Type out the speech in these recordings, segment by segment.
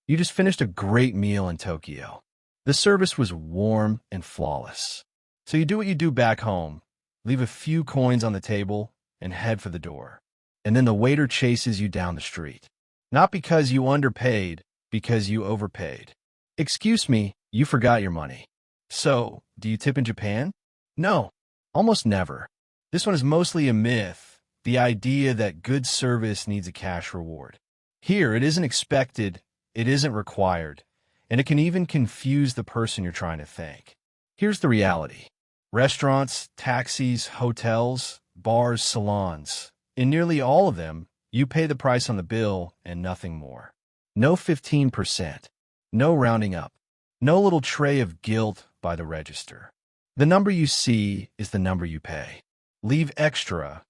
You just finished a great meal in Tokyo. The service was warm and flawless. So you do what you do back home, leave a few coins on the table, and head for the door. And then the waiter chases you down the street. Not because you underpaid, because you overpaid. Excuse me, you forgot your money. So, do you tip in Japan? No, almost never. This one is mostly a myth, the idea that good service needs a cash reward. Here, it isn't expected, it isn't required, and it can even confuse the person you're trying to thank. Here's the reality. Restaurants, taxis, hotels, bars, salons. In nearly all of them, you pay the price on the bill and nothing more. No 15%. No rounding up. No little tray of guilt by the register. The number you see is the number you pay. Leave extra,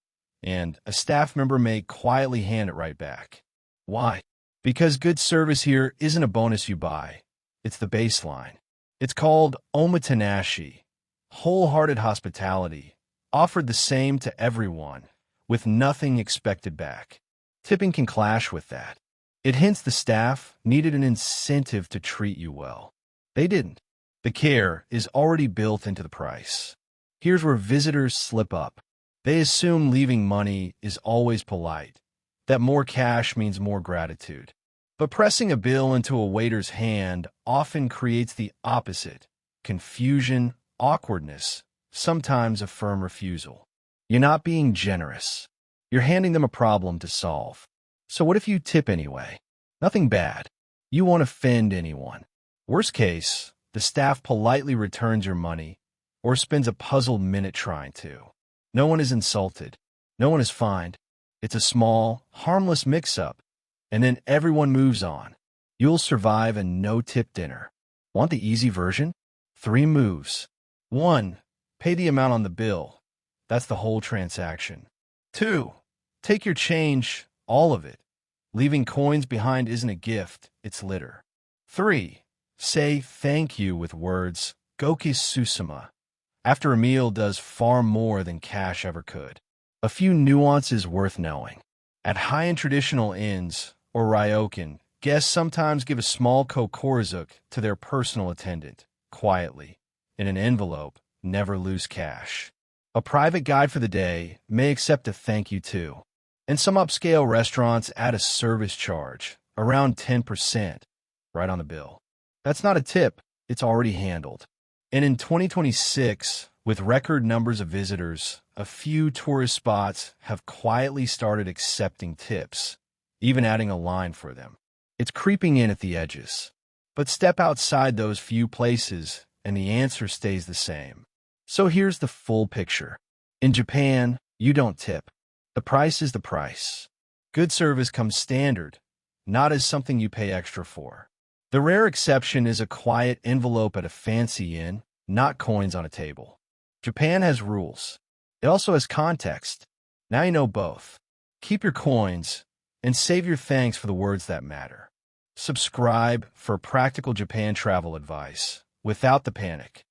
and a staff member may quietly hand it right back. Why? Because good service here isn't a bonus you buy. It's the baseline. It's called omotenashi, wholehearted hospitality, offered the same to everyone, with nothing expected back. Tipping can clash with that. It hints the staff needed an incentive to treat you well. They didn't. The care is already built into the price. Here's where visitors slip up. They assume leaving money is always polite, that more cash means more gratitude. But pressing a bill into a waiter's hand often creates the opposite: confusion, awkwardness, sometimes a firm refusal. You're not being generous. You're handing them a problem to solve. So what if you tip anyway? Nothing bad. You won't offend anyone. Worst case, the staff politely returns your money or spends a puzzled minute trying to. No one is insulted. No one is fined. It's a small, harmless mix-up, and then everyone moves on. You'll survive a no-tip dinner. Want the easy version? 3 moves. 1. Pay the amount on the bill. That's the whole transaction. 2. Take your change, all of it. Leaving coins behind isn't a gift, it's litter. 3. Say thank you with words, "Goki susuma." After a meal does far more than cash ever could. A few nuances worth knowing. At high-end traditional inns, or ryokan, guests sometimes give a small kokorizuk to their personal attendant, quietly, in an envelope, never lose cash. A private guide for the day may accept a thank you too. And some upscale restaurants add a service charge, around 10%, right on the bill. That's not a tip, it's already handled. And in 2026, with record numbers of visitors, a few tourist spots have quietly started accepting tips, even adding a line for them. It's creeping in at the edges. But step outside those few places, and the answer stays the same. So here's the full picture. In Japan, you don't tip. The price is the price. Good service comes standard, not as something you pay extra for. The rare exception is a quiet envelope at a fancy inn, not coins on a table. Japan has rules. It also has context. Now you know both. Keep your coins and save your thanks for the words that matter. Subscribe for practical Japan travel advice without the panic.